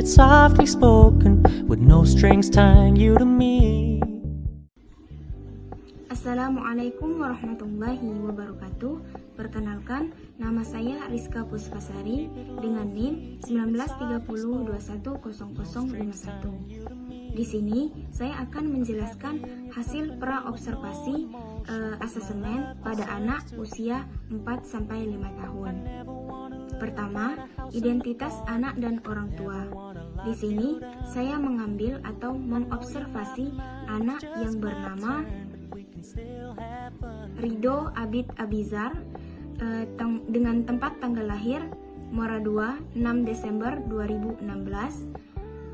softly spoken, with no strings tying you to me. Assalamualaikum warahmatullahi wabarakatuh. Perkenalkan, nama saya Rizka Puspasari dengan NIM 1930210051. Di sini saya akan menjelaskan hasil pra-observasi asesemen pada anak usia 4-5 tahun. Pertama, identitas anak dan orang tua. Di sini saya mengambil atau mengobservasi anak yang bernama Ridho Abid Abizar dengan tempat tanggal lahir Muara 2 6 Desember 2016,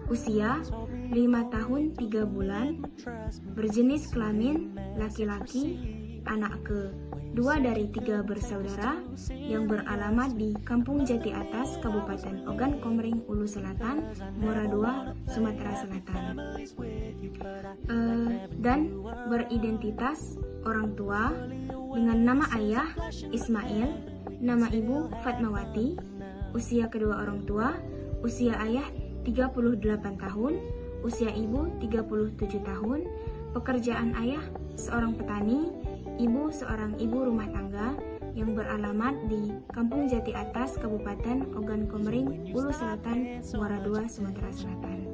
usia 5 tahun 3 bulan, berjenis kelamin laki-laki, anak kedua dari 3 bersaudara yang beralamat di Kampung Jati Atas, Kabupaten Ogan Komering Ulu Selatan, Muara 2, Sumatera Selatan, dan beridentitas orang tua dengan nama ayah Ismail, nama ibu Fatmawati, usia kedua orang tua, usia ayah 38 tahun, usia ibu 37 tahun, pekerjaan ayah seorang petani, ibu seorang ibu rumah tangga yang beralamat di Kampung Jati Atas, Kabupaten Ogan Komering Ulu Selatan, Muara 2, Sumatera Selatan.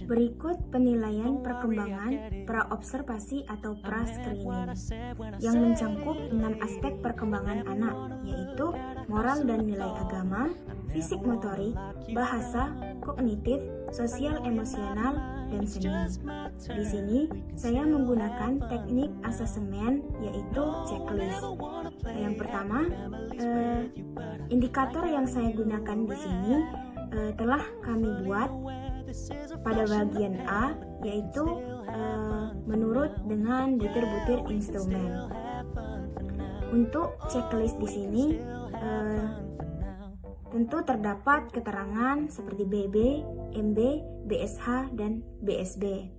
Berikut penilaian perkembangan pra-observasi atau pra-screening yang mencangkup 6 aspek perkembangan anak, yaitu moral dan nilai agama, fisik motorik, bahasa, kognitif, sosial emosional, dan seni. Di sini saya menggunakan teknik asesemen yaitu checklist. Yang pertama, indikator yang saya gunakan di sini telah kami buat pada bagian A, yaitu menurut dengan butir-butir instrumen. Untuk checklist di sini tentu terdapat keterangan seperti BB, MB, BSH, dan BSB.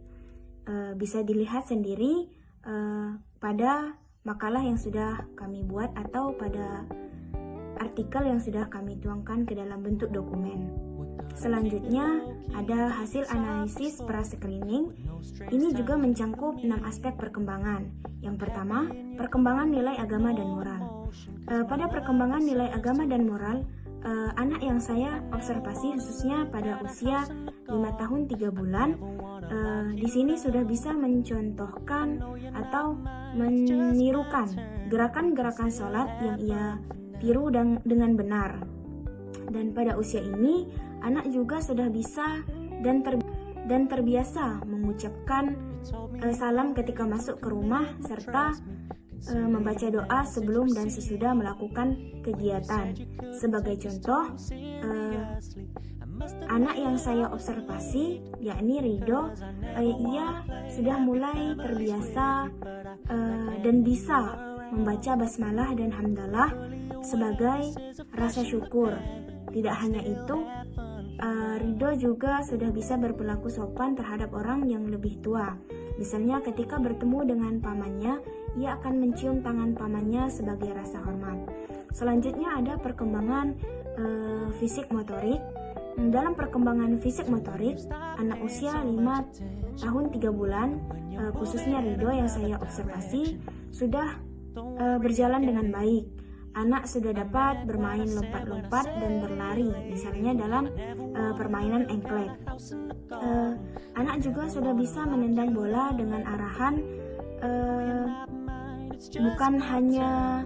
Bisa dilihat sendiri pada makalah yang sudah kami buat atau pada artikel yang sudah kami tuangkan ke dalam bentuk dokumen. Selanjutnya ada hasil analisis pra-screening. Ini juga mencangkup 6 aspek perkembangan. Yang pertama, perkembangan nilai agama dan moral. Pada perkembangan nilai agama dan moral, anak yang saya observasi khususnya pada usia 5 tahun 3 bulan, di sini sudah bisa mencontohkan atau menirukan gerakan-gerakan sholat yang ia tiru dengan benar. Dan pada usia ini, anak juga sudah bisa dan terbiasa mengucapkan salam ketika masuk ke rumah serta membaca doa sebelum dan sesudah melakukan kegiatan. Sebagai contoh, anak yang saya observasi yakni Ridho, ia sudah mulai terbiasa dan bisa membaca basmalah dan hamdalah sebagai rasa syukur. Tidak hanya itu, Ridho juga sudah bisa berperilaku sopan terhadap orang yang lebih tua. Misalnya ketika bertemu dengan pamannya, ia akan mencium tangan pamannya sebagai rasa hormat. Selanjutnya ada perkembangan fisik motorik. Dalam perkembangan fisik motorik, anak usia 5 tahun 3 bulan, khususnya Ridho yang saya observasi, sudah berjalan dengan baik. Anak sudah dapat bermain lompat-lompat dan berlari, misalnya dalam permainan engklek. Anak juga sudah bisa menendang bola dengan arahan bukan hanya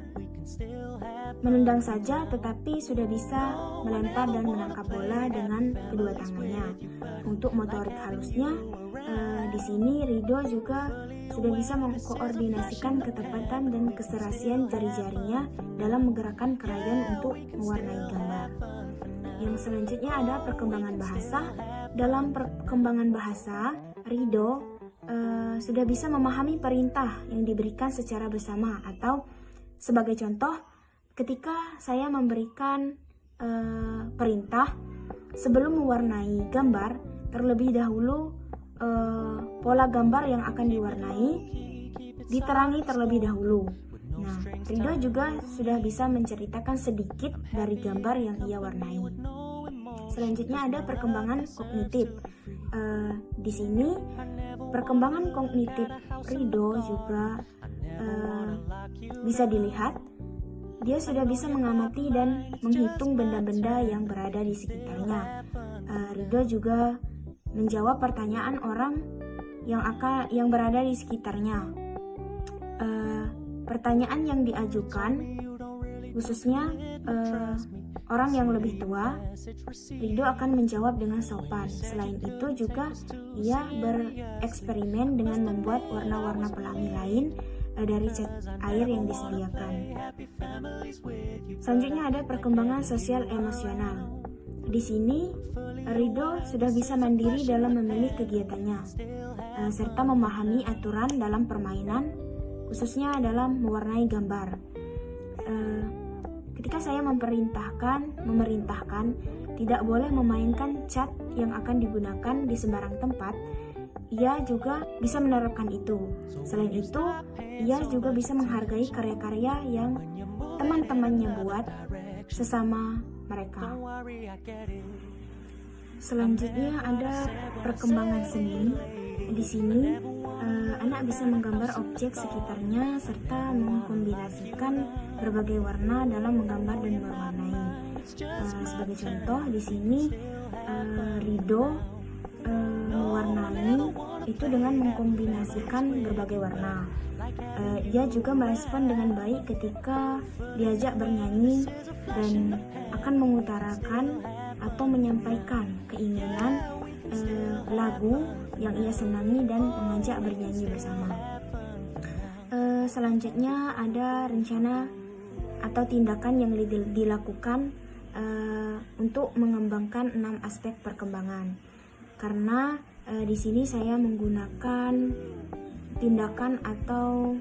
menendang saja, tetapi sudah bisa melempar dan menangkap bola dengan kedua tangannya. Untuk motorik halusnya, di sini Ridho juga sudah bisa mengkoordinasikan ketepatan dan keserasian jari-jarinya dalam menggerakkan krayon untuk mewarnai gambar. Yang selanjutnya ada perkembangan bahasa. Dalam perkembangan bahasa, Ridho sudah bisa memahami perintah yang diberikan secara bersama, atau sebagai contoh, ketika saya memberikan perintah sebelum mewarnai gambar, terlebih dahulu pola gambar yang akan diwarnai diterangi terlebih dahulu. Nah, Ridho juga sudah bisa menceritakan sedikit dari gambar yang ia warnai. Selanjutnya ada perkembangan kognitif. Di sini perkembangan kognitif Ridho juga bisa dilihat. Dia sudah bisa mengamati dan menghitung benda-benda yang berada di sekitarnya. Ridho juga menjawab pertanyaan orang yang berada di sekitarnya. Pertanyaan yang diajukan, khususnya orang yang lebih tua, Ridho akan menjawab dengan sopan. Selain itu juga ia bereksperimen dengan membuat warna-warna pelangi lain dari cat air yang disediakan. Selanjutnya ada perkembangan sosial emosional. Di sini Ridho sudah bisa mandiri dalam memilih kegiatannya, serta memahami aturan dalam permainan, khususnya dalam mewarnai gambar. Ketika saya memerintahkan tidak boleh memainkan cat yang akan digunakan di sembarang tempat, ia juga bisa menerapkan itu. Selain itu, ia juga bisa menghargai karya-karya yang teman-temannya buat sesama mereka. Selanjutnya ada perkembangan seni. Di sini anak bisa menggambar objek sekitarnya serta mengkombinasikan berbagai warna dalam menggambar dan mewarnai. Sebagai contoh, di sini Ridho mewarnai itu dengan mengkombinasikan berbagai warna. Ia juga merespon dengan baik ketika diajak bernyanyi dan akan mengutarakan atau menyampaikan keinginan lagu yang ia senangi dan mengajak bernyanyi bersama. Selanjutnya ada rencana atau tindakan yang dilakukan untuk mengembangkan 6 aspek perkembangan. Karena di sini saya menggunakan tindakan atau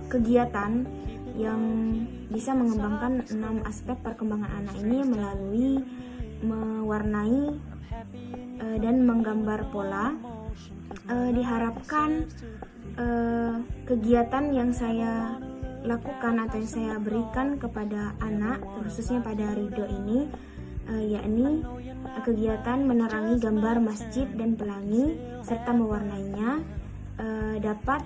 kegiatan yang bisa mengembangkan 6 aspek perkembangan anak ini melalui mewarnai dan menggambar pola. Diharapkan kegiatan yang saya lakukan atau yang saya berikan kepada anak, khususnya pada Ridho ini, yakni kegiatan menerangi gambar masjid dan pelangi serta mewarnainya, dapat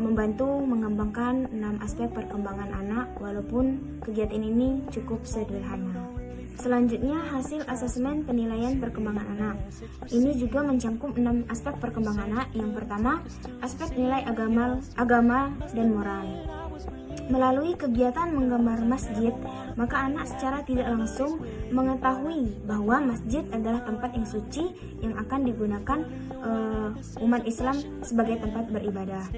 membantu mengembangkan 6 aspek perkembangan anak, walaupun kegiatan ini cukup sederhana. Selanjutnya, hasil asesmen penilaian perkembangan anak. Ini juga mencangkup 6 aspek perkembangan anak. Yang pertama, aspek nilai agama dan moral. Melalui kegiatan menggambar masjid, maka anak secara tidak langsung mengetahui bahwa masjid adalah tempat yang suci yang akan digunakan umat Islam sebagai tempat beribadah.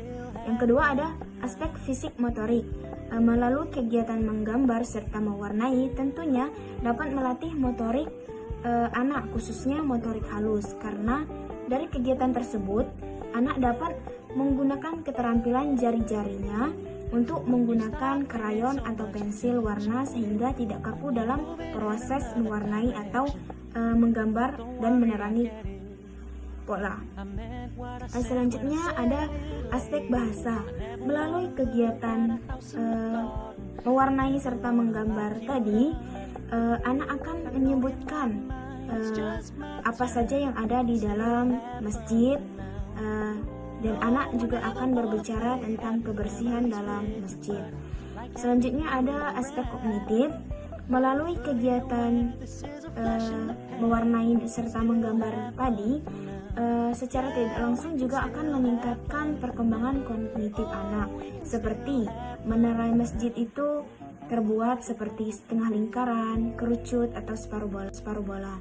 Yang kedua ada aspek fisik motorik. Melalui kegiatan menggambar serta mewarnai tentunya dapat melatih motorik anak, khususnya motorik halus, karena dari kegiatan tersebut anak dapat menggunakan keterampilan jari-jarinya untuk menggunakan krayon atau pensil warna sehingga tidak kaku dalam proses mewarnai atau menggambar dan menerangi pola. Selanjutnya ada aspek bahasa. Melalui kegiatan mewarnai serta menggambar tadi, anak akan menyebutkan apa saja yang ada di dalam masjid, dan anak juga akan berbicara tentang kebersihan dalam masjid. Selanjutnya ada aspek kognitif. Melalui kegiatan mewarnai serta menggambar tadi, secara tidak langsung juga akan meningkatkan perkembangan kognitif anak. Seperti menerai masjid itu terbuat seperti setengah lingkaran, kerucut, atau separuh bola.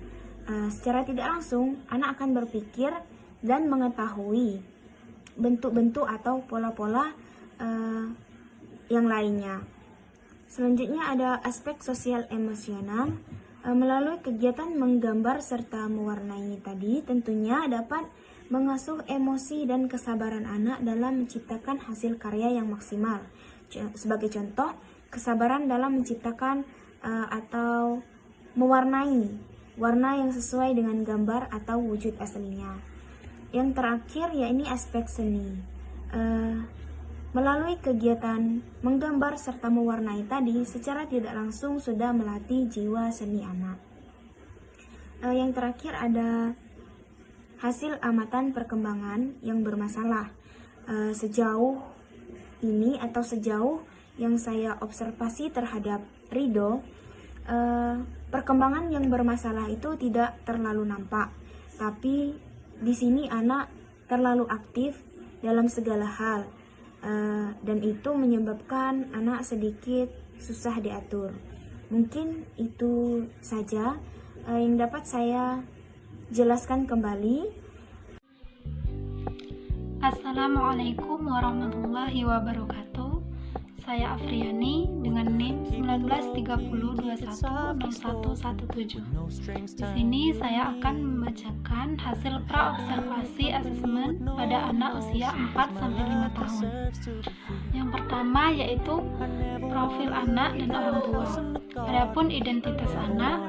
Secara tidak langsung, anak akan berpikir dan mengetahui bentuk-bentuk atau pola-pola yang lainnya. Selanjutnya ada aspek sosial emosional. Melalui kegiatan menggambar serta mewarnai tadi tentunya dapat mengasuh emosi dan kesabaran anak dalam menciptakan hasil karya yang maksimal. Sebagai contoh, kesabaran dalam menciptakan atau mewarnai warna yang sesuai dengan gambar atau wujud aslinya. Yang terakhir yakni aspek seni. Melalui kegiatan menggambar serta mewarnai tadi, secara tidak langsung sudah melatih jiwa seni anak. Yang terakhir ada hasil amatan perkembangan yang bermasalah. Sejauh ini atau sejauh yang saya observasi terhadap Rido, perkembangan yang bermasalah itu tidak terlalu nampak, tapi di sini anak terlalu aktif dalam segala hal. Dan itu menyebabkan anak sedikit susah diatur. Mungkin itu saja yang dapat saya jelaskan kembali. Assalamualaikum warahmatullahi wabarakatuh. Saya Afriani dengan NIM 1930210117. Di sini saya akan membacakan hasil pra-observasi asesmen pada anak usia 4-5 tahun. Yang pertama yaitu profil anak dan orang tua. Adapun identitas anak,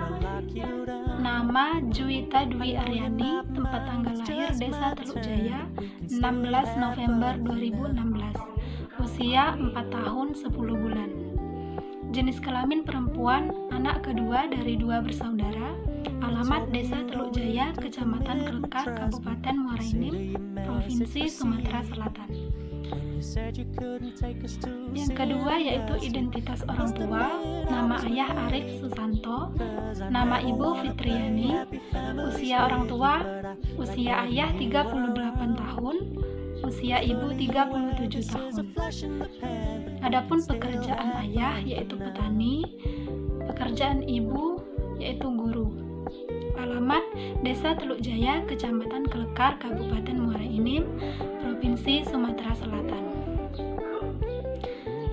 nama Juwita Dwi Aryani, tempat tanggal lahir Desa Teluk Jaya, 16 November 2016. Usia 4 tahun 10 bulan. Jenis kelamin perempuan, anak kedua dari 2 bersaudara. Alamat Desa Teluk Jaya, Kecamatan Kelekar, Kabupaten Muara Enim, Provinsi Sumatera Selatan. Yang kedua yaitu identitas orang tua. Nama ayah Arif Susanto, nama ibu Fitriani. Usia orang tua, usia ayah 38 tahun, usia ibu 37 tahun. Adapun pekerjaan ayah yaitu petani, pekerjaan ibu yaitu guru. Alamat Desa Teluk Jaya, Kecamatan Kelekar, Kabupaten Muara Enim, Provinsi Sumatera Selatan.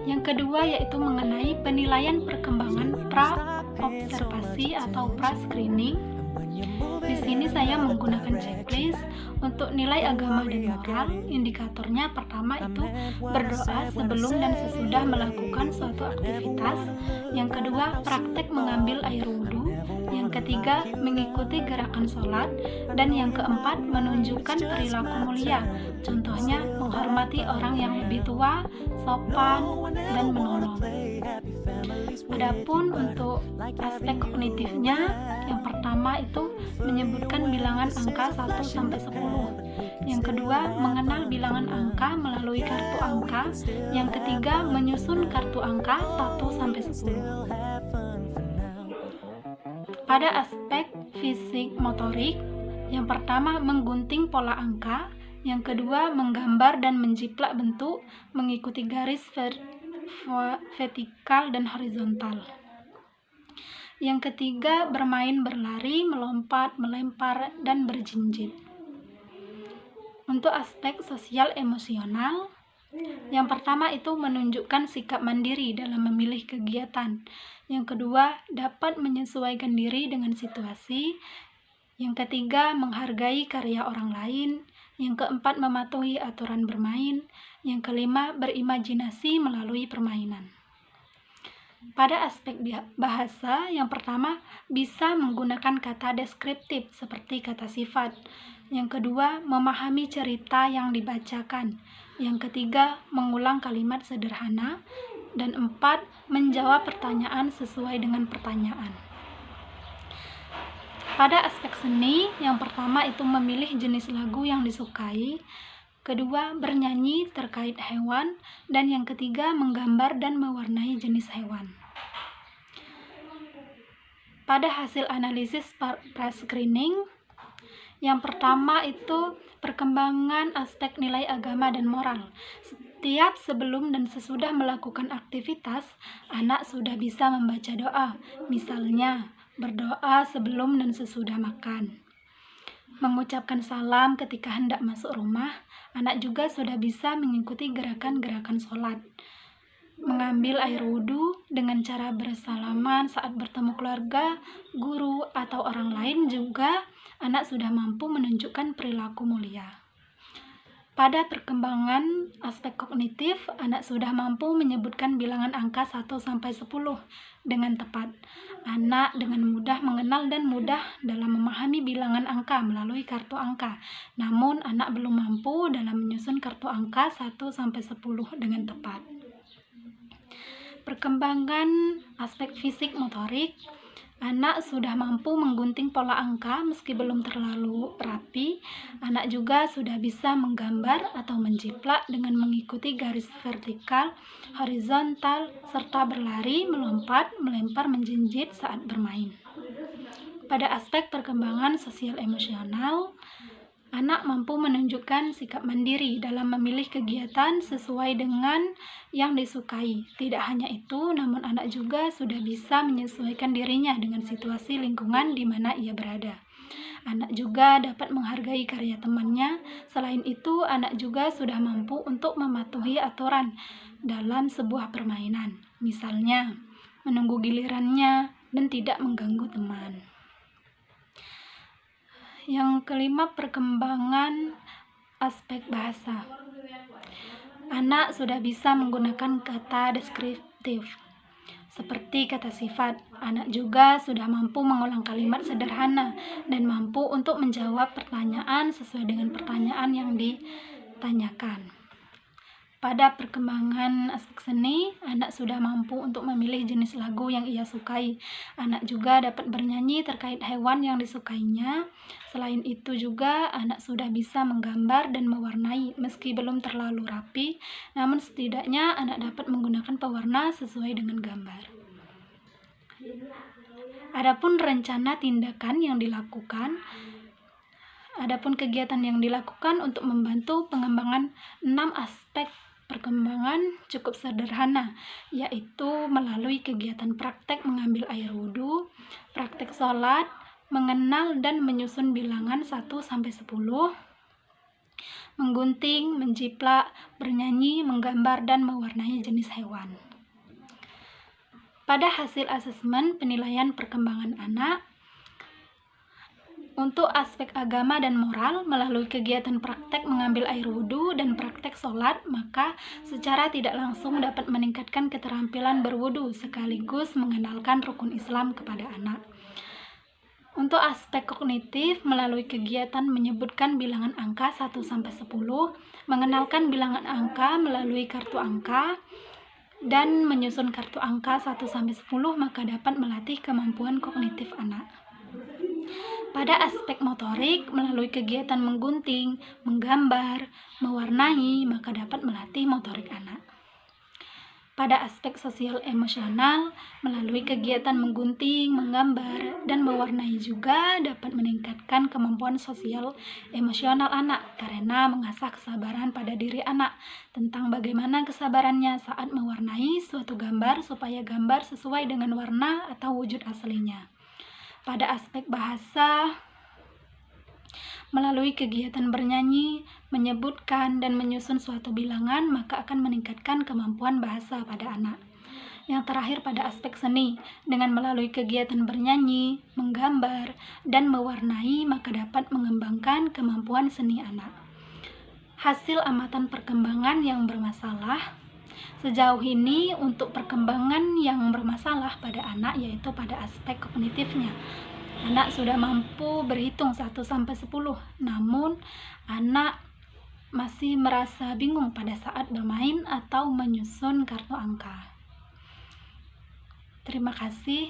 Yang kedua yaitu mengenai penilaian perkembangan pra-observasi atau pra-screening. Di sini saya menggunakan checklist untuk nilai agama dan moral. Indikatornya pertama itu berdoa sebelum dan sesudah melakukan suatu aktivitas. Yang kedua, praktek mengambil air wudhu. Yang ketiga, mengikuti gerakan sholat. Dan yang keempat, menunjukkan perilaku mulia. Contohnya, menghormati orang yang lebih tua, sopan, dan menolong. Adapun untuk aspek kognitifnya, yang pertama itu menyebutkan bilangan angka 1-10. Yang kedua, mengenal bilangan angka melalui kartu angka. Yang ketiga, menyusun kartu angka 1-10. Pada aspek fisik motorik, yang pertama menggunting pola angka, yang kedua menggambar dan menjiplak bentuk mengikuti garis vertikal dan horizontal. Yang ketiga bermain berlari, melompat, melempar, dan berjinjit. Untuk aspek sosial emosional, yang pertama itu menunjukkan sikap mandiri dalam memilih kegiatan. Yang kedua, dapat menyesuaikan diri dengan situasi. Yang ketiga, menghargai karya orang lain. Yang keempat, mematuhi aturan bermain. Yang kelima, berimajinasi melalui permainan. Pada aspek bahasa, yang pertama, bisa menggunakan kata deskriptif seperti kata sifat. Yang kedua, memahami cerita yang dibacakan. Yang ketiga, mengulang kalimat sederhana. Dan empat, menjawab pertanyaan sesuai dengan pertanyaan. Pada aspek seni, yang pertama itu memilih jenis lagu yang disukai. Kedua, bernyanyi terkait hewan. Dan yang ketiga, menggambar dan mewarnai jenis hewan. Pada hasil analisis pra-screening, yang pertama itu perkembangan aspek nilai agama dan moral. Setiap sebelum dan sesudah melakukan aktivitas, anak sudah bisa membaca doa. Misalnya, berdoa sebelum dan sesudah makan. Mengucapkan salam ketika hendak masuk rumah, anak juga sudah bisa mengikuti gerakan-gerakan sholat. Mengambil air wudhu dengan cara bersalaman saat bertemu keluarga, guru, atau orang lain juga, anak sudah mampu menunjukkan perilaku mulia. Pada perkembangan aspek kognitif, anak sudah mampu menyebutkan bilangan angka 1 sampai 10 dengan tepat. Anak dengan mudah mengenal dan mudah dalam memahami bilangan angka melalui kartu angka. Namun, anak belum mampu dalam menyusun kartu angka 1 sampai 10 dengan tepat. Perkembangan aspek fisik motorik, anak sudah mampu menggunting pola angka meski belum terlalu rapi. Anak juga sudah bisa menggambar atau menjiplak dengan mengikuti garis vertikal, horizontal, serta berlari, melompat, melempar, menjinjit saat bermain. Pada aspek perkembangan sosial emosional, anak mampu menunjukkan sikap mandiri dalam memilih kegiatan sesuai dengan yang disukai. Tidak hanya itu, namun anak juga sudah bisa menyesuaikan dirinya dengan situasi lingkungan di mana ia berada. Anak juga dapat menghargai karya temannya. Selain itu, anak juga sudah mampu untuk mematuhi aturan dalam sebuah permainan. Misalnya, menunggu gilirannya dan tidak mengganggu teman. Yang kelima, perkembangan aspek bahasa. Anak sudah bisa menggunakan kata deskriptif seperti kata sifat. Anak juga sudah mampu mengulang kalimat sederhana dan mampu untuk menjawab pertanyaan sesuai dengan pertanyaan yang ditanyakan. Pada perkembangan aspek seni, anak sudah mampu untuk memilih jenis lagu yang ia sukai. Anak juga dapat bernyanyi terkait hewan yang disukainya. Selain itu juga, anak sudah bisa menggambar dan mewarnai meski belum terlalu rapi, namun setidaknya anak dapat menggunakan pewarna sesuai dengan gambar. Adapun rencana tindakan yang dilakukan, adapun kegiatan yang dilakukan untuk membantu pengembangan 6 aspek perkembangan cukup sederhana, yaitu melalui kegiatan praktek mengambil air wudhu, praktek sholat, mengenal dan menyusun bilangan 1 sampai 10, menggunting, menjiplak, bernyanyi, menggambar, dan mewarnai jenis hewan. Pada hasil asesmen penilaian perkembangan anak, untuk aspek agama dan moral melalui kegiatan praktek mengambil air wudhu dan praktek sholat, maka secara tidak langsung dapat meningkatkan keterampilan berwudhu sekaligus mengenalkan rukun Islam kepada anak. Untuk aspek kognitif melalui kegiatan menyebutkan bilangan angka 1 sampai 10, mengenalkan bilangan angka melalui kartu angka, dan menyusun kartu angka 1 sampai 10, maka dapat melatih kemampuan kognitif anak. Pada aspek motorik, melalui kegiatan menggunting, menggambar, mewarnai, maka dapat melatih motorik anak. Pada aspek sosial emosional, melalui kegiatan menggunting, menggambar, dan mewarnai juga dapat meningkatkan kemampuan sosial emosional anak karena mengasah kesabaran pada diri anak tentang bagaimana kesabarannya saat mewarnai suatu gambar supaya gambar sesuai dengan warna atau wujud aslinya. Pada aspek bahasa, melalui kegiatan bernyanyi, menyebutkan, dan menyusun suatu bilangan, maka akan meningkatkan kemampuan bahasa pada anak. Yang terakhir, pada aspek seni, dengan melalui kegiatan bernyanyi, menggambar, dan mewarnai, maka dapat mengembangkan kemampuan seni anak. Hasil amatan perkembangan yang bermasalah. Sejauh ini untuk perkembangan yang bermasalah pada anak yaitu pada aspek kognitifnya. Anak sudah mampu berhitung 1 sampai 10, namun anak masih merasa bingung pada saat bermain atau menyusun kartu angka. Terima kasih.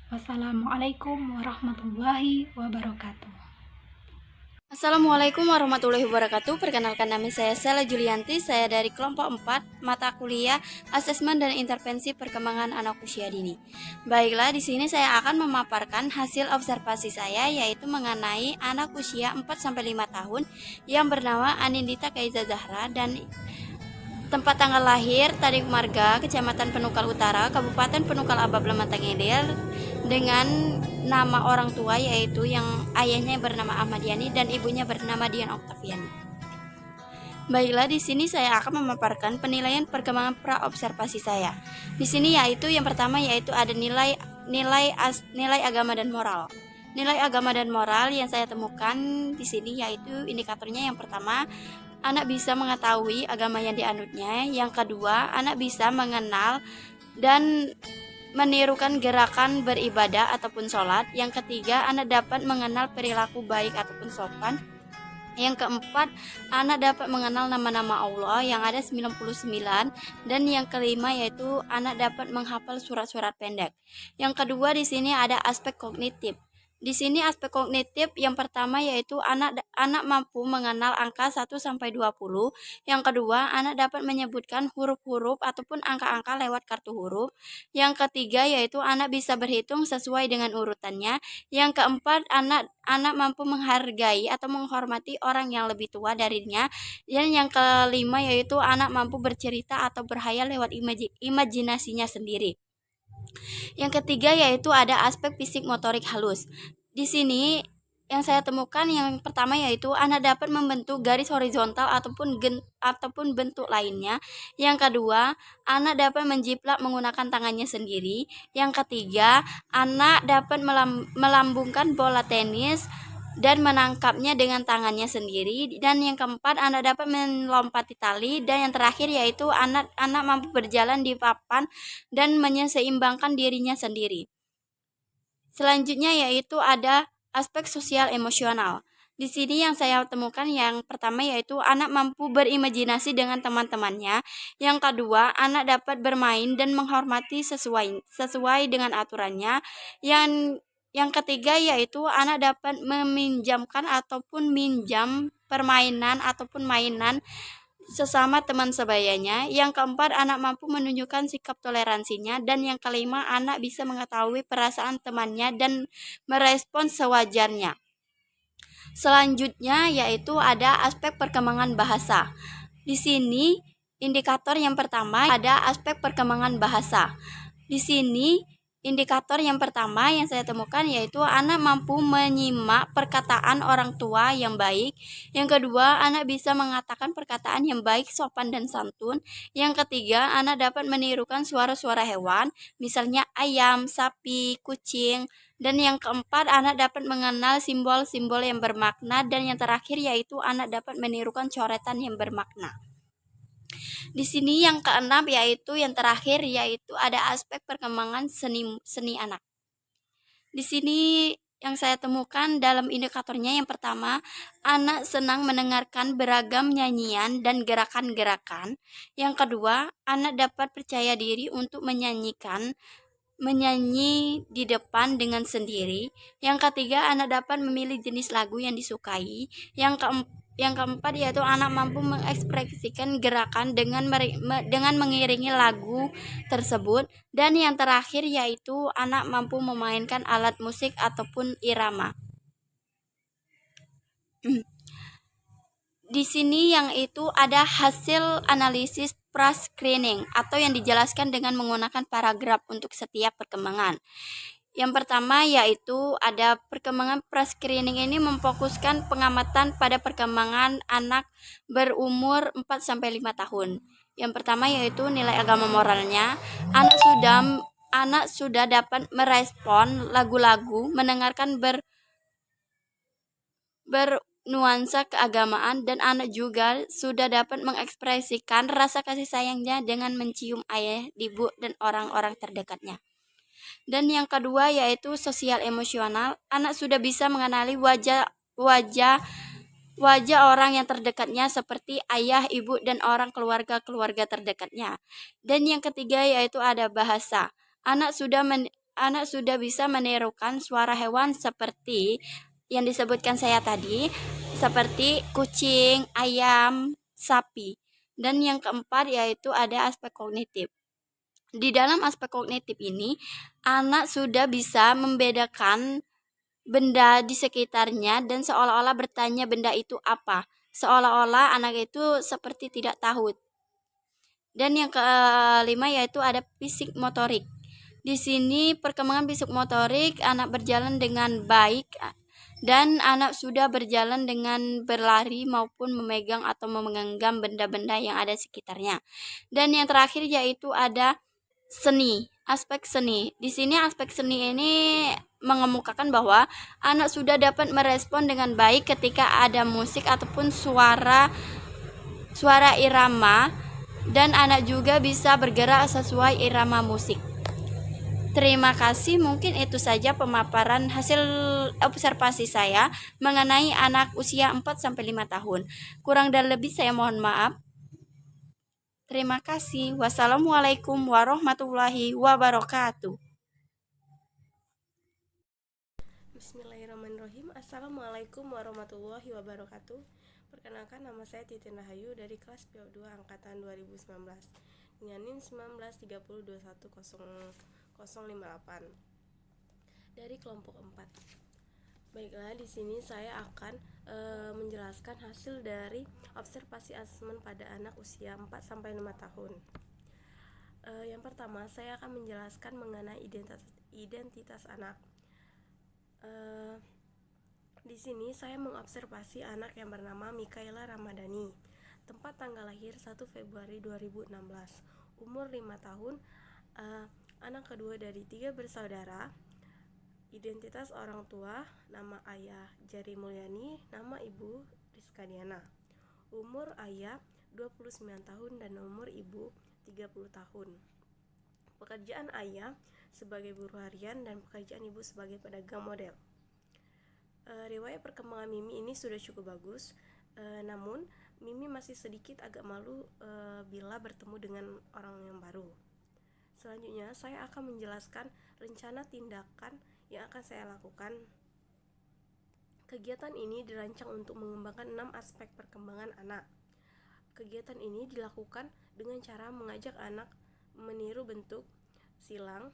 Wassalamualaikum warahmatullahi wabarakatuh. Assalamualaikum warahmatullahi wabarakatuh. Perkenalkan, nama saya Sela Julianti. Saya dari kelompok 4 mata kuliah Asesmen dan Intervensi Perkembangan Anak Usia Dini. Baiklah, di sini saya akan memaparkan hasil observasi saya, yaitu mengenai anak usia 4 sampai 5 tahun yang bernama Anindita Kaiza Zahra dan tempat tanggal lahir Tarik Marga, Kecamatan Penukal Utara, Kabupaten Penukal Abab Lematang Ilir, dengan nama orang tua yaitu yang ayahnya bernama Ahmad Yani dan ibunya bernama Dian Oktaviani. Baiklah, di sini saya akan memaparkan penilaian perkembangan praobservasi saya. Di sini yaitu yang pertama yaitu ada nilai agama dan moral. Nilai agama dan moral yang saya temukan di sini yaitu indikatornya yang pertama anak bisa mengetahui agama yang dianutnya. Yang kedua, anak bisa mengenal dan menirukan gerakan beribadah ataupun sholat. Yang ketiga, anak dapat mengenal perilaku baik ataupun sopan. Yang keempat, anak dapat mengenal nama-nama Allah yang ada 99. Dan yang kelima yaitu anak dapat menghafal surat-surat pendek. Yang kedua di sini ada aspek kognitif. Di sini aspek kognitif yang pertama yaitu anak mampu mengenal angka 1 sampai 20. Yang kedua, anak dapat menyebutkan huruf-huruf ataupun angka-angka lewat kartu huruf. Yang ketiga yaitu anak bisa berhitung sesuai dengan urutannya. Yang keempat, anak mampu menghargai atau menghormati orang yang lebih tua darinya. Dan yang kelima yaitu anak mampu bercerita atau berhayal lewat imajinasinya sendiri. Yang ketiga yaitu ada aspek fisik motorik halus. Di sini yang saya temukan yang pertama yaitu anak dapat membentuk garis horizontal ataupun bentuk lainnya. Yang kedua, anak dapat menjiplak menggunakan tangannya sendiri. Yang ketiga, anak dapat melambungkan bola tenis dan menangkapnya dengan tangannya sendiri. Dan yang keempat, anak dapat melompati tali. Dan yang terakhir yaitu anak mampu berjalan di papan dan menyeimbangkan dirinya sendiri. Selanjutnya yaitu ada aspek sosial emosional. Di sini yang saya temukan yang pertama yaitu anak mampu berimajinasi dengan teman-temannya. Yang kedua, anak dapat bermain dan menghormati sesuai dengan aturannya. Yang ketiga yaitu anak dapat meminjamkan ataupun minjam permainan ataupun mainan sesama teman sebayanya. Yang keempat, anak mampu menunjukkan sikap toleransinya. Dan yang kelima, anak bisa mengetahui perasaan temannya dan merespon sewajarnya. Selanjutnya yaitu ada aspek perkembangan bahasa. Di sini indikator yang pertama ada aspek perkembangan bahasa. Di sini indikator yang pertama yang saya temukan yaitu anak mampu menyimak perkataan orang tua yang baik. Yang kedua, anak bisa mengatakan perkataan yang baik, sopan, dan santun. Yang ketiga, anak dapat menirukan suara-suara hewan, misalnya ayam, sapi, kucing. Dan yang keempat, anak dapat mengenal simbol-simbol yang bermakna. Dan yang terakhir yaitu anak dapat menirukan coretan yang bermakna. Di sini yang keenam yaitu yang terakhir yaitu ada aspek perkembangan seni anak. Di sini yang saya temukan dalam indikatornya yang pertama, anak senang mendengarkan beragam nyanyian dan gerakan-gerakan. Yang kedua, anak dapat percaya diri untuk menyanyi di depan dengan sendiri. Yang ketiga, anak dapat memilih jenis lagu yang disukai. Yang keempat yaitu anak mampu mengekspresikan gerakan dengan mengiringi lagu tersebut. Dan yang terakhir yaitu anak mampu memainkan alat musik ataupun irama. Di sini yang itu ada hasil analisis pra-screening atau yang dijelaskan dengan menggunakan paragraf untuk setiap perkembangan. Yang pertama yaitu ada perkembangan pra-screening ini memfokuskan pengamatan pada perkembangan anak berumur 4-5 tahun. Yang pertama yaitu nilai agama moralnya. Anak sudah dapat merespon lagu-lagu, mendengarkan bernuansa keagamaan, dan anak juga sudah dapat mengekspresikan rasa kasih sayangnya dengan mencium ayah, ibu, dan orang-orang terdekatnya. Dan yang kedua yaitu sosial emosional. Anak sudah bisa mengenali wajah orang yang terdekatnya seperti ayah, ibu, dan orang keluarga terdekatnya. Dan yang ketiga yaitu ada bahasa. Anak sudah bisa menirukan suara hewan seperti yang disebutkan saya tadi, seperti kucing, ayam, sapi. Dan yang keempat yaitu ada aspek kognitif. Di dalam aspek kognitif ini, anak sudah bisa membedakan benda di sekitarnya dan seolah-olah bertanya benda itu apa. Seolah-olah anak itu seperti tidak tahu. Dan yang kelima yaitu ada fisik motorik. Di sini perkembangan fisik motorik anak berjalan dengan baik dan anak sudah berjalan dengan berlari maupun memegang atau menggenggam benda-benda yang ada sekitarnya. Dan yang terakhir yaitu ada seni, aspek seni. Di sini aspek seni ini mengemukakan bahwa anak sudah dapat merespon dengan baik ketika ada musik ataupun suara suara irama, dan anak juga bisa bergerak sesuai irama musik. Terima kasih, mungkin itu saja pemaparan hasil observasi saya mengenai anak usia 4-5 tahun. Kurang dan lebih saya mohon maaf. Terima kasih. Wassalamualaikum warahmatullahi wabarakatuh. Bismillahirrahmanirrahim. Assalamualaikum warahmatullahi wabarakatuh. Perkenalkan, nama saya Titin Rahayu dari kelas PO2 angkatan 2019 dengan NIM 1930210058 dari kelompok 4. Baiklah, di sini saya akan menjelaskan hasil dari observasi asesmen pada anak usia 4-5 tahun. Yang pertama, saya akan menjelaskan mengenai identitas anak. Di sini saya mengobservasi anak yang bernama Mikaela Ramadhani. Tempat tanggal lahir 1 Februari 2016. Umur 5 tahun. Anak kedua dari 3 bersaudara. Identitas orang tua, nama ayah Jari Mulyani, nama ibu Rizka Diana. Umur ayah 29 tahun dan umur ibu 30 tahun. Pekerjaan ayah sebagai buruh harian dan pekerjaan ibu sebagai pedagang model. Riwayat perkembangan Mimi ini sudah cukup bagus, namun Mimi masih sedikit agak malu bila bertemu dengan orang yang baru. Selanjutnya, saya akan menjelaskan rencana tindakan yang akan saya lakukan. Kegiatan ini dirancang untuk mengembangkan 6 aspek perkembangan anak. Kegiatan ini dilakukan dengan cara mengajak anak meniru bentuk silang,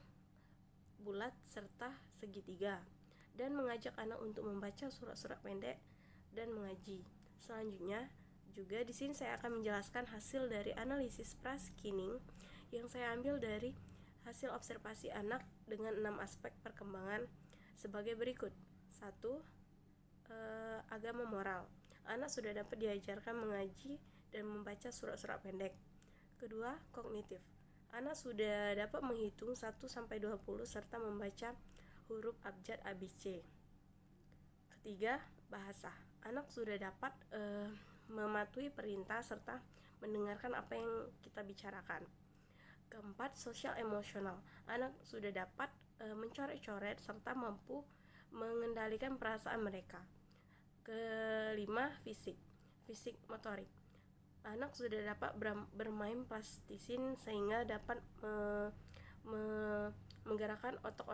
bulat, serta segitiga, dan mengajak anak untuk membaca surat-surat pendek dan mengaji. Selanjutnya, juga di sini saya akan menjelaskan hasil dari analisis pra-screening yang saya ambil dari hasil observasi anak dengan 6 aspek perkembangan sebagai berikut. 1. Agama moral. Anak sudah dapat diajarkan mengaji dan membaca surat-surat pendek. Kedua, kognitif. Anak sudah dapat menghitung 1-20 serta membaca huruf abjad ABC. Ketiga, bahasa. Anak sudah dapat mematuhi perintah serta mendengarkan apa yang kita bicarakan. Keempat, sosial emosional. Anak sudah dapat mencoret-coret serta mampu mengendalikan perasaan mereka. Kelima, fisik motorik. Anak sudah dapat bermain plastisin sehingga dapat menggerakkan otot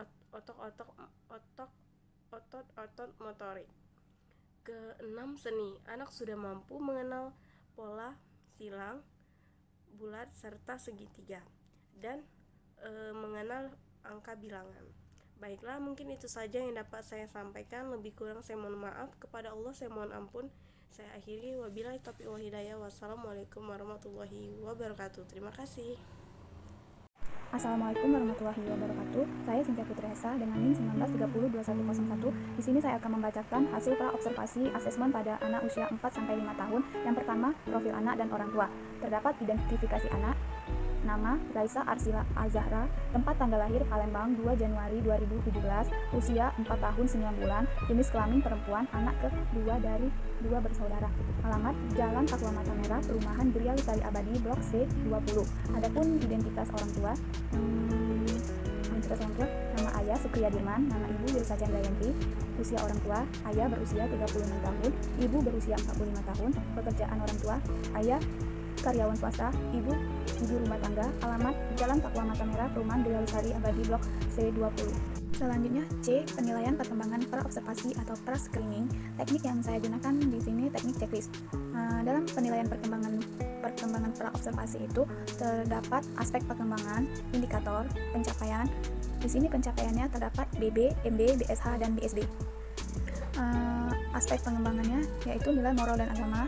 motorik. Keenam, seni. Anak sudah mampu mengenal pola silang, bulat, serta segitiga, dan mengenal angka bilangan. Baiklah, mungkin itu saja yang dapat saya sampaikan. Lebih kurang saya mohon maaf. Kepada Allah saya mohon ampun. Saya akhiri, wabillahi taufiq wal hidayah. Wassalamualaikum warahmatullahi wabarakatuh. Terima kasih. Assalamualaikum warahmatullahi wabarakatuh. Saya Cynthia Putri Hesa dengan NIM 19302101. Di sini saya akan membacakan hasil pra-observasi asesmen pada anak usia 4-5 tahun. Yang pertama, profil anak dan orang tua. Terdapat identifikasi anak. Nama Raisa Arsila Azahra, tempat tanggal lahir Palembang 2 Januari 2017, usia 4 tahun 9 bulan, jenis kelamin perempuan, anak kedua dari 2 bersaudara. Alamat Jalan Papua Mata Merah, Perumahan Gria Lestari Abadi, Blok C20. Adapun identitas orang tua, nama ayah Supriyadirman, nama ibu Wirsa Chandrayanti, usia orang tua, ayah berusia 36 tahun, ibu berusia 45 tahun, pekerjaan orang tua, ayah karyawan swasta, ibu rumah tangga, alamat Jalan Papua Mata Merah, Perumahan Gria Lestari Abadi, Blok C20. Selanjutnya, C. Penilaian perkembangan pra-observasi atau pra-screening. Teknik yang saya gunakan di sini teknik checklist. Dalam penilaian perkembangan pra-observasi itu terdapat aspek perkembangan, indikator, pencapaian. Di sini pencapaiannya terdapat BB, MB, BSH, dan BSB. Aspek pengembangannya yaitu nilai moral dan agama.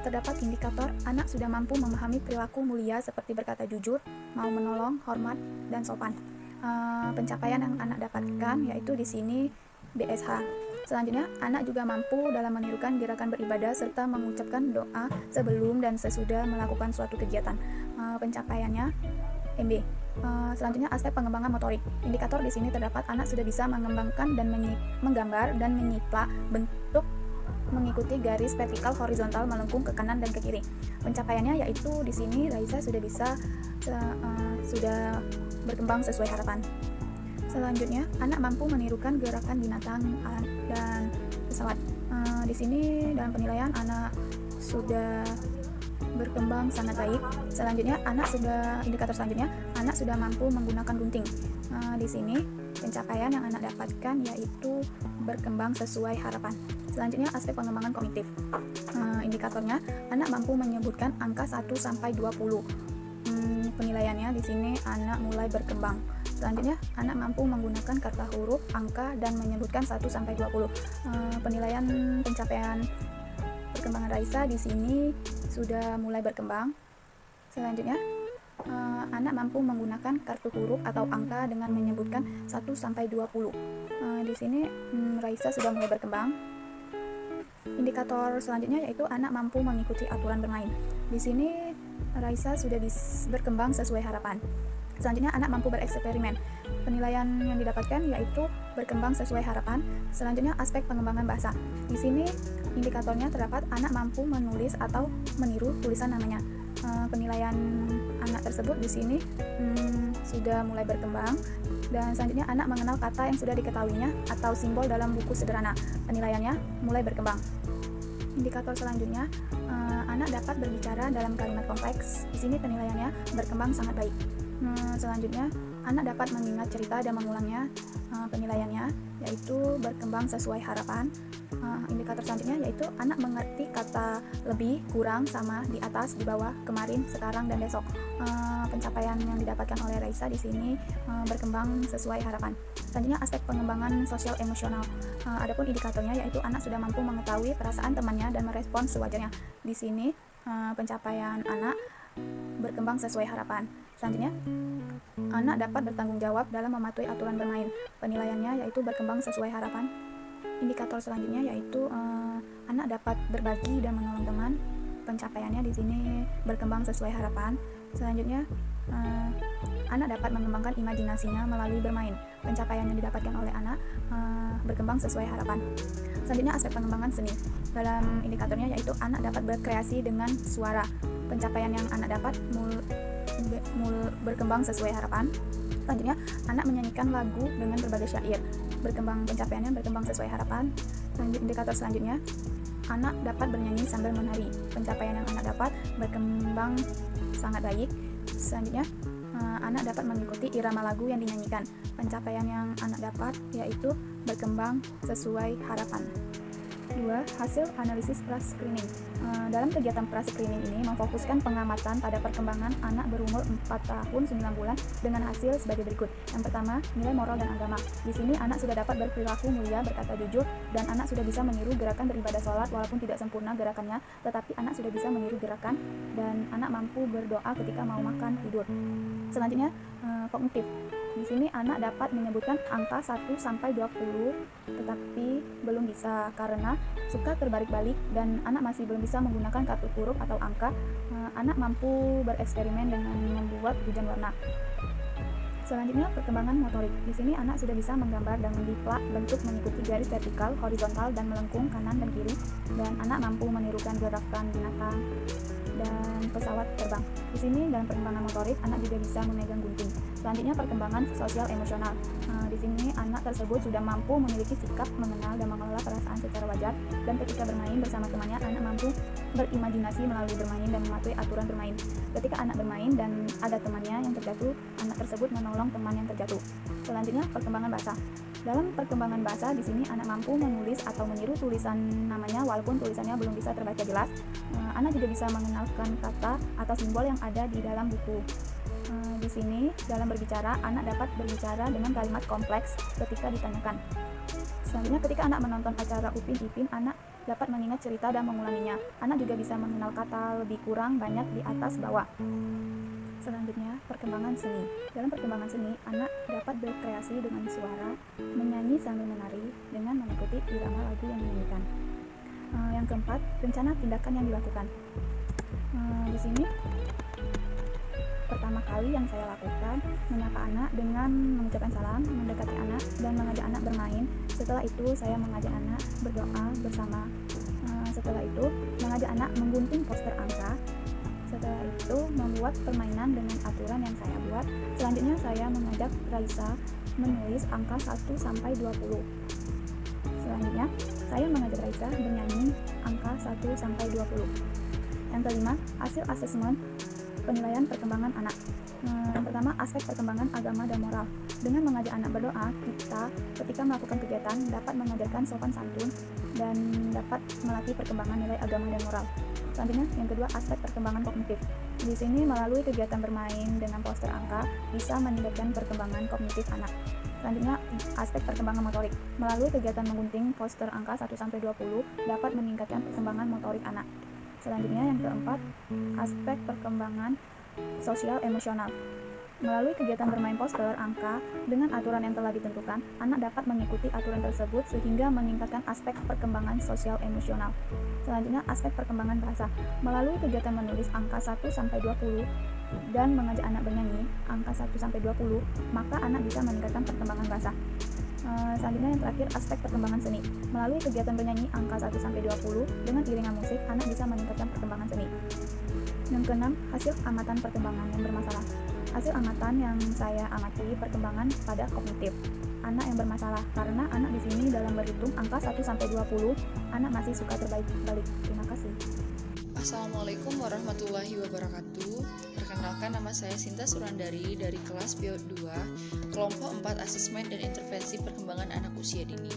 Terdapat indikator anak sudah mampu memahami perilaku mulia seperti berkata jujur, mau menolong, hormat, dan sopan. Pencapaian yang anak dapatkan yaitu di sini BSH. Selanjutnya, anak juga mampu dalam menirukan gerakan beribadah serta mengucapkan doa sebelum dan sesudah melakukan suatu kegiatan. Pencapaiannya MB. Selanjutnya, aspek pengembangan motorik. Indikator di sini terdapat anak sudah bisa mengembangkan dan menggambar dan menyiplak bentuk mengikuti garis vertikal horizontal melengkung ke kanan dan ke kiri. Pencapaiannya yaitu di sini Raisa sudah berkembang sesuai harapan. Selanjutnya, anak mampu menirukan gerakan binatang dan pesawat. Di sini dalam penilaian anak sudah berkembang sangat baik. Selanjutnya, indikator selanjutnya, anak sudah mampu menggunakan gunting. Di sini pencapaian yang anak dapatkan yaitu berkembang sesuai harapan. Selanjutnya, aspek pengembangan kognitif. Indikatornya, anak mampu menyebutkan angka 1 sampai 20. Penilaiannya di sini anak mulai berkembang. Selanjutnya, anak mampu menggunakan kata huruf, angka, dan menyebutkan 1 sampai 20. Penilaian pencapaian perkembangan Raisa di sini sudah mulai berkembang. Selanjutnya, anak mampu menggunakan kartu huruf atau angka dengan menyebutkan 1 sampai 20. Di sini Raisa sudah mulai berkembang. Indikator selanjutnya yaitu anak mampu mengikuti aturan bermain. Di sini Raisa sudah berkembang sesuai harapan. Selanjutnya, anak mampu bereksperimen. Penilaian yang didapatkan yaitu berkembang sesuai harapan. Selanjutnya, aspek pengembangan bahasa. Di sini indikatornya terdapat anak mampu menulis atau meniru tulisan namanya. Penilaian anak tersebut di sini sudah mulai berkembang. Dan selanjutnya, anak mengenal kata yang sudah diketahuinya atau simbol dalam buku sederhana. Penilaiannya mulai berkembang. Indikator selanjutnya, anak dapat berbicara dalam kalimat kompleks. Di sini penilaiannya berkembang sangat baik. Selanjutnya, anak dapat mengingat cerita dan mengulangnya. Penilaiannya yaitu berkembang sesuai harapan. Indikator selanjutnya yaitu anak mengerti kata lebih, kurang, sama, di atas, di bawah, kemarin, sekarang, dan besok. Pencapaian yang didapatkan oleh Raisa di sini berkembang sesuai harapan. Selanjutnya, aspek pengembangan sosial emosional. Adapun indikatornya yaitu anak sudah mampu mengetahui perasaan temannya dan merespons sewajarnya. Di sini pencapaian anak berkembang sesuai harapan. Selanjutnya, anak dapat bertanggung jawab dalam mematuhi aturan bermain. Penilaiannya yaitu berkembang sesuai harapan. Indikator selanjutnya yaitu anak dapat berbagi dan menolong teman. Pencapaiannya di sini berkembang sesuai harapan. Selanjutnya, anak dapat mengembangkan imajinasinya melalui bermain. Pencapaian yang didapatkan oleh anak berkembang sesuai harapan. Selanjutnya, aspek pengembangan seni. Dalam indikatornya yaitu anak dapat berkreasi dengan suara. Pencapaian yang anak dapat berkembang sesuai harapan. Selanjutnya, anak menyanyikan lagu dengan berbagai syair. Pencapaiannya berkembang sesuai harapan. Indikator selanjutnya, anak dapat bernyanyi sambil menari. Pencapaian yang anak dapat berkembang sangat baik. Selanjutnya, anak dapat mengikuti irama lagu yang dinyanyikan. Pencapaian yang anak dapat yaitu berkembang sesuai harapan. 2. Hasil analisis pra-screening. Dalam kegiatan pra-screening ini memfokuskan pengamatan pada perkembangan anak berumur 4 tahun 9 bulan dengan hasil sebagai berikut. Yang pertama, nilai moral dan agama. Di sini anak sudah dapat berperilaku mulia, berkata jujur, dan anak sudah bisa meniru gerakan beribadah sholat walaupun tidak sempurna gerakannya, tetapi anak sudah bisa meniru gerakan dan anak mampu berdoa ketika mau makan, tidur. Selanjutnya, kognitif. Di sini anak dapat menyebutkan angka 1 sampai 20 tetapi belum bisa karena suka terbalik-balik dan anak masih belum bisa menggunakan kartu huruf atau angka. Anak mampu bereksperimen dengan membuat hujan warna. Selanjutnya, perkembangan motorik. Di sini anak sudah bisa menggambar dan mendiplak bentuk mengikuti garis vertikal, horizontal, dan melengkung kanan dan kiri, dan anak mampu menirukan gerakan binatang dan pesawat terbang. Di sini dalam perkembangan motorik, anak juga bisa memegang gunting. Selanjutnya, perkembangan sosial emosional. Di sini anak tersebut sudah mampu memiliki sikap, mengenal dan mengelola perasaan secara wajar, dan ketika bermain bersama temannya, anak mampu berimajinasi melalui bermain dan mematuhi aturan bermain. Ketika anak bermain dan ada temannya yang terjatuh, anak tersebut menolong teman yang terjatuh. Selanjutnya, perkembangan bahasa. Dalam perkembangan bahasa, di sini anak mampu menulis atau meniru tulisan namanya walaupun tulisannya belum bisa terbaca jelas. Anak juga bisa mengenalkan kata atau simbol yang ada di dalam buku. Di sini, dalam berbicara, anak dapat berbicara dengan kalimat kompleks ketika ditanyakan. Selanjutnya, ketika anak menonton acara Upin Ipin, anak dapat mengingat cerita dan mengulanginya. Anak juga bisa mengenal kata lebih kurang, banyak, di atas, bawah. Selanjutnya, perkembangan seni. Dalam perkembangan seni, anak dapat berkreasi dengan suara, menyanyi sambil menari, dengan mengikuti irama lagu yang dinyanyikan. Yang keempat, rencana tindakan yang dilakukan. Di sini, pertama kali yang saya lakukan, menyapa anak dengan mengucapkan salam, mendekati anak, dan mengajak anak bermain. Setelah itu, saya mengajak anak berdoa bersama. Setelah itu, mengajak anak menggunting poster angka. Setelah itu, membuat permainan dengan aturan yang saya buat. Selanjutnya, saya mengajak Raisa menulis angka 1 sampai 20. Selanjutnya, saya mengajak Raisa bernyanyi angka 1 sampai 20. Yang kelima, hasil asesmen penilaian perkembangan anak. Yang pertama, aspek perkembangan agama dan moral. Dengan mengajak anak berdoa, kita ketika melakukan kegiatan dapat mengajarkan sopan santun dan dapat melatih perkembangan nilai agama dan moral. Selanjutnya, yang kedua, aspek perkembangan kognitif. Di sini melalui kegiatan bermain dengan poster angka bisa meningkatkan perkembangan kognitif anak. Selanjutnya, aspek perkembangan motorik. Melalui kegiatan menggunting poster angka 1 sampai 20 dapat meningkatkan perkembangan motorik anak. Selanjutnya, yang keempat, aspek perkembangan sosial emosional. Melalui kegiatan bermain poster angka dengan aturan yang telah ditentukan, anak dapat mengikuti aturan tersebut sehingga meningkatkan aspek perkembangan sosial emosional. Selanjutnya, aspek perkembangan bahasa. Melalui kegiatan menulis angka 1 sampai 20 dan mengajak anak bernyanyi angka 1 sampai 20, maka anak bisa meningkatkan perkembangan bahasa. Selanjutnya, yang terakhir, aspek perkembangan seni. Melalui kegiatan bernyanyi angka 1 sampai 20 dengan iringan musik, anak bisa meningkatkan perkembangan seni. Yang keenam, hasil amatan perkembangan yang bermasalah. Hasil amatan yang saya amati perkembangan pada kognitif anak yang bermasalah, karena anak di sini dalam berhitung angka 1 sampai 20, anak masih suka terbalik-balik. Terima kasih. Assalamualaikum warahmatullahi wabarakatuh. Perkenalkan, nama saya Sinta Surandari dari kelas PIO 2, kelompok 4 asesmen dan intervensi perkembangan anak usia dini.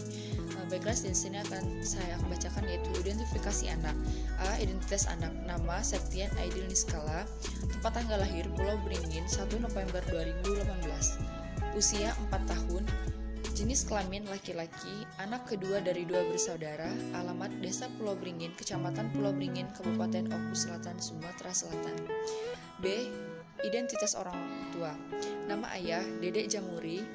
Baiklah, di sini saya akan bacakan yaitu identifikasi anak. A. Identitas anak. Nama Septian Aidil Niskala. Tempat tanggal lahir Pulau Beringin 1 November 2018. Usia 4 tahun. Jenis kelamin laki-laki. Anak kedua dari 2 bersaudara. Alamat Desa Pulau Beringin, Kecamatan Pulau Beringin, Kabupaten Oku Selatan, Sumatera Selatan. B. Identitas orang tua. Nama ayah Dedek Jamuri.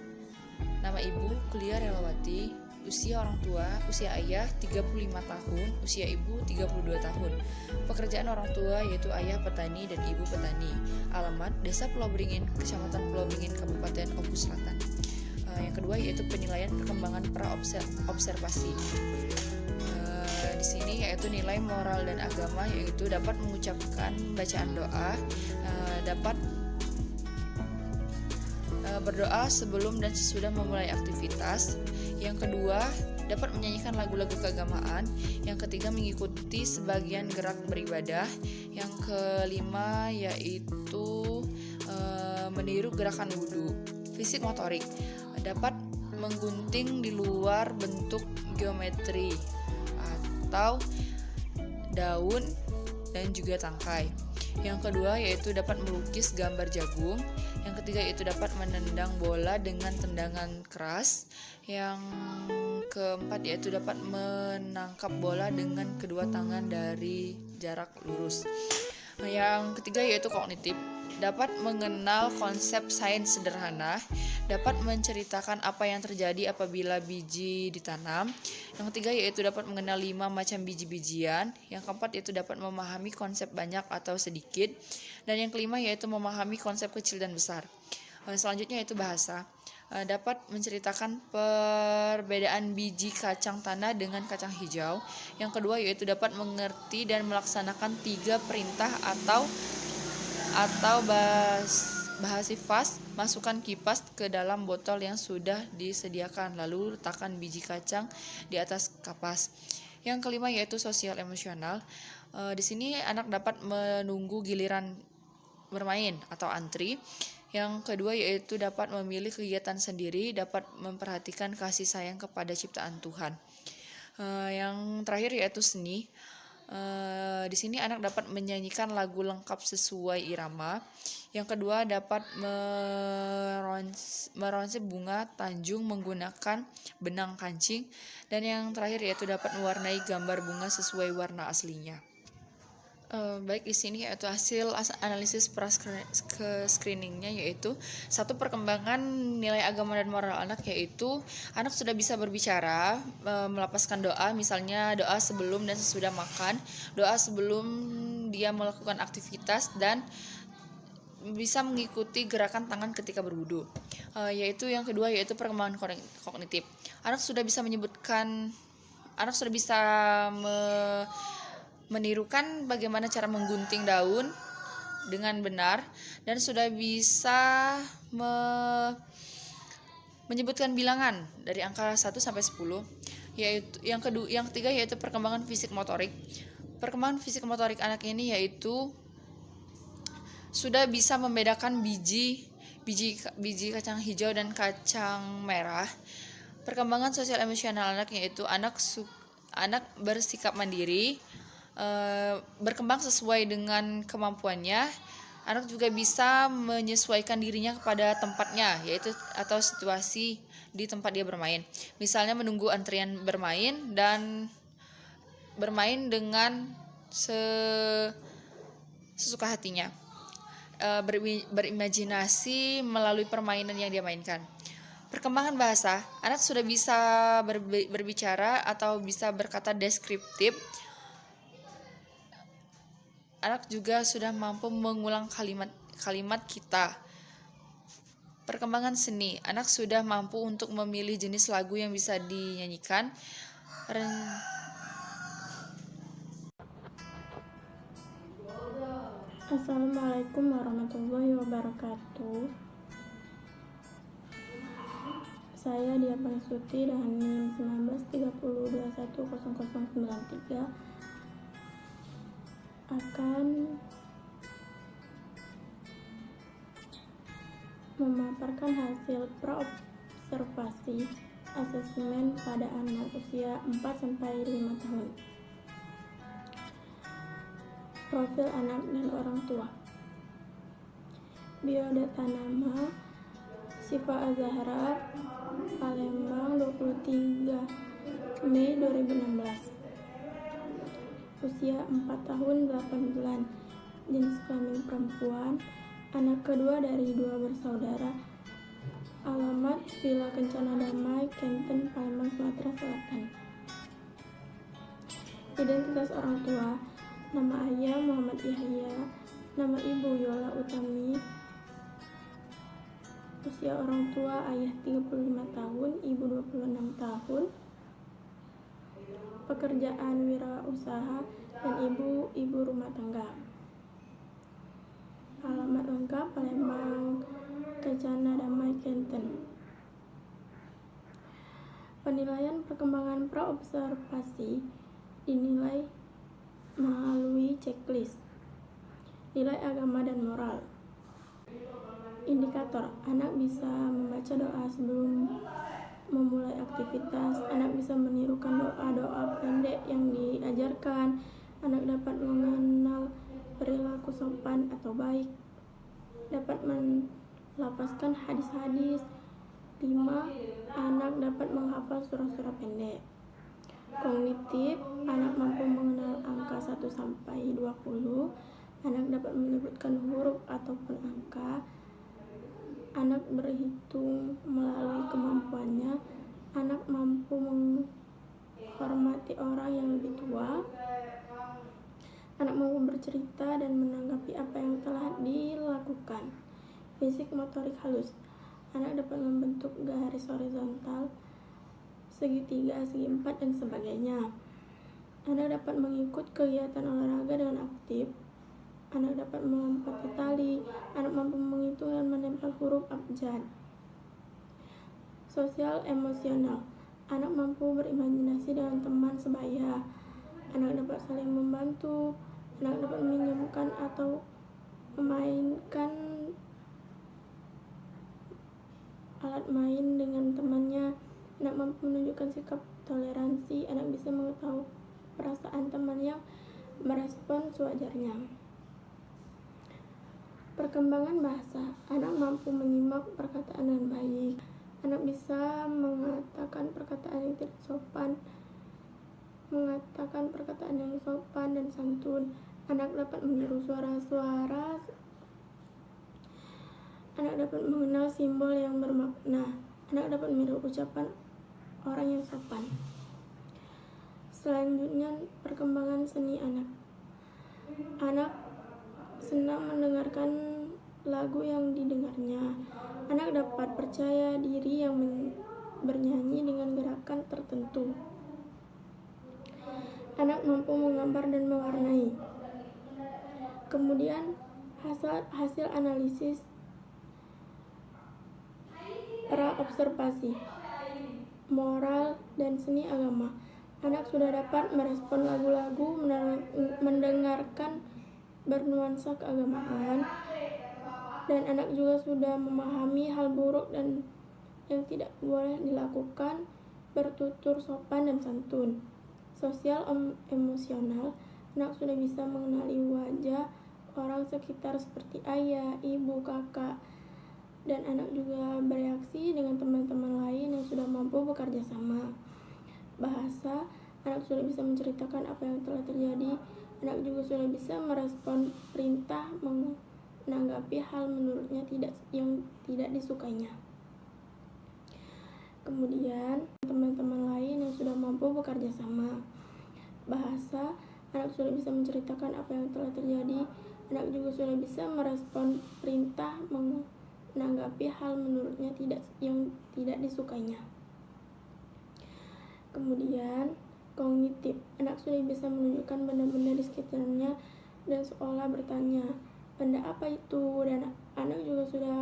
Nama ibu Kuliah Relawati. Usia orang tua, usia ayah 35 tahun, usia ibu 32 tahun. Pekerjaan orang tua yaitu ayah petani dan ibu petani. Alamat Desa Pulau Beringin, Kecamatan Pulau Beringin, Kabupaten Oku Selatan. Yang kedua yaitu penilaian perkembangan pra-observasi. Di sini yaitu nilai moral dan agama, yaitu dapat mengucapkan bacaan doa, dapat berdoa sebelum dan sesudah memulai aktivitas. Yang kedua, dapat menyanyikan lagu-lagu keagamaan. Yang ketiga, mengikuti sebagian gerak beribadah. Yang kelima yaitu meniru gerakan wudhu. Fisik motorik, dapat menggunting di luar bentuk geometri atau daun dan juga tangkai. Yang kedua yaitu dapat melukis gambar jagung. Yang ketiga yaitu dapat menendang bola dengan tendangan keras. Yang keempat yaitu dapat menangkap bola dengan kedua tangan dari jarak lurus. Yang ketiga yaitu kognitif, dapat mengenal konsep sains sederhana, dapat menceritakan apa yang terjadi apabila biji ditanam. Yang ketiga yaitu dapat mengenal 5 macam biji-bijian. Yang keempat yaitu dapat memahami konsep banyak atau sedikit. Dan yang kelima yaitu memahami konsep kecil dan besar. Selanjutnya yaitu bahasa, dapat menceritakan perbedaan biji kacang tanah dengan kacang hijau. Yang kedua yaitu dapat mengerti dan melaksanakan 3 perintah atau bahasa fast. Masukkan kipas ke dalam botol yang sudah disediakan, lalu letakkan biji kacang di atas kapas. Yang kelima yaitu sosial emosional. Di sini anak dapat menunggu giliran bermain atau antri. Yang kedua yaitu dapat memilih kegiatan sendiri, dapat memperhatikan kasih sayang kepada ciptaan Tuhan. Yang terakhir yaitu seni. Di sini anak dapat menyanyikan lagu lengkap sesuai irama. Yang kedua dapat meronsep bunga tanjung menggunakan benang kancing. Dan yang terakhir yaitu dapat mewarnai gambar bunga sesuai warna aslinya. Baik, di sini yaitu hasil analisis screeningnya, yaitu 1. Perkembangan nilai agama dan moral anak, yaitu anak sudah bisa berbicara, melapaskan doa, misalnya doa sebelum dan sesudah makan, doa sebelum dia melakukan aktivitas, dan bisa mengikuti gerakan tangan ketika berwudu. Yaitu yang kedua yaitu perkembangan kognitif. Anak sudah bisa menirukan bagaimana cara menggunting daun dengan benar dan sudah bisa menyebutkan bilangan dari angka 1 sampai 10. Yaitu yang ketiga yaitu perkembangan fisik motorik. Perkembangan fisik motorik anak ini yaitu sudah bisa membedakan biji kacang hijau dan kacang merah. Perkembangan sosial emosional anak yaitu anak bersikap mandiri, berkembang sesuai dengan kemampuannya. Anak juga bisa menyesuaikan dirinya kepada tempatnya, yaitu atau situasi di tempat dia bermain. Misalnya menunggu antrian bermain dan bermain dengan sesuka hatinya. Berimajinasi melalui permainan yang dia mainkan. Perkembangan bahasa, anak sudah bisa berbicara atau bisa berkata deskriptif. Anak juga sudah mampu mengulang kalimat kita. Perkembangan seni, anak sudah mampu untuk memilih jenis lagu yang bisa dinyanyikan. Assalamualaikum warahmatullahi wabarakatuh. Saya Dia Pangsuti dengan NIM 1930210093 akan memaparkan hasil praobservasi asesmen pada anak usia 4-5 tahun. Profil anak dan orang tua. Biodata nama Syifa Az-Zahra, Palembang, 23 Mei 2016. Usia 4 tahun 8 bulan. Jenis kelamin perempuan. Anak kedua dari 2 bersaudara. Alamat Villa Kencana Damai, Kenten, Palembang, Sumatera Selatan. Identitas orang tua. Nama ayah Muhammad Yahya. Nama ibu Yola Utami. Usia orang tua, ayah 35 tahun, ibu 26 tahun. Pekerjaan wirausaha dan ibu rumah tangga. Alamat lengkap Palembang, Kencana Damai, Kenten. Penilaian perkembangan praobservasi dinilai melalui checklist. Nilai agama dan moral. Indikator, anak bisa membaca doa sebelum memulai aktivitas, anak bisa menirukan doa-doa pendek yang diajarkan, anak dapat mengenal perilaku sopan atau baik, dapat melafazkan hadis-hadis. 5. Anak dapat menghafal surah-surah pendek. Kognitif, anak mampu mengenal angka 1 sampai 20, anak dapat menyebutkan huruf ataupun angka. Anak berhitung melalui kemampuannya. Anak mampu menghormati orang yang lebih tua. Anak mampu bercerita dan menanggapi apa yang telah dilakukan. Fisik motorik halus. Anak dapat membentuk garis horizontal, segitiga, segi empat, dan sebagainya. Anak dapat mengikut kegiatan olahraga dengan aktif. Anak dapat melompati tali. Anak mampu menghitung dan menempel huruf abjad. Sosial emosional. Anak mampu berimajinasi dengan teman sebaya. Anak dapat saling membantu. Anak dapat meminjamkan atau memainkan alat main dengan temannya. Anak mampu menunjukkan sikap toleransi. Anak bisa mengetahui perasaan teman yang merespon sewajarnya. Perkembangan bahasa. Anak mampu menyimak perkataan dengan baik. Anak bisa mengatakan perkataan yang tidak sopan, mengatakan perkataan yang sopan dan santun. Anak dapat meniru suara-suara. Anak dapat mengenal simbol yang bermakna. Anak dapat meniru ucapan orang yang sopan. Selanjutnya, perkembangan seni anak. Anak senang mendengarkan lagu yang didengarnya. Anak dapat percaya diri yang bernyanyi dengan gerakan tertentu. Anak mampu menggambar dan mewarnai. Kemudian hasil analisis pra-observasi, moral, dan seni agama. Anak sudah dapat merespon lagu-lagu, mendengarkan bernuansa keagamaan, dan anak juga sudah memahami hal buruk dan yang tidak boleh dilakukan, bertutur sopan dan santun. Sosial emosional, anak sudah bisa mengenali wajah orang sekitar seperti ayah, ibu, kakak, dan anak juga bereaksi dengan teman-teman lain yang sudah mampu bekerja sama. Bahasa, anak sudah bisa menceritakan apa yang telah terjadi. Anak juga sudah bisa merespon perintah, menanggapi hal menurutnya yang tidak disukainya. Kemudian, teman-teman lain yang sudah mampu bekerja sama. Bahasa, anak sudah bisa menceritakan apa yang telah terjadi. Anak juga sudah bisa merespon perintah, menanggapi hal menurutnya yang tidak disukainya. Kemudian, kognitif, anak sudah bisa menunjukkan benda-benda di sekitarnya dan seolah bertanya, benda apa itu? Dan anak juga sudah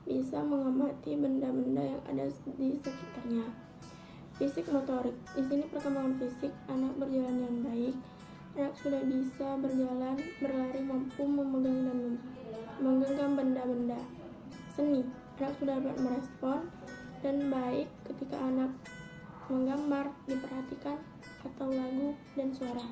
bisa mengamati benda-benda yang ada di sekitarnya. Fisik motorik, di sini perkembangan fisik anak berjalan dengan baik. Anak sudah bisa berjalan, berlari, mampu memegang dan menggenggam benda-benda. Seni, anak sudah dapat merespon dan baik ketika anak menggambar, diperhatikan, atau lagu dan suara.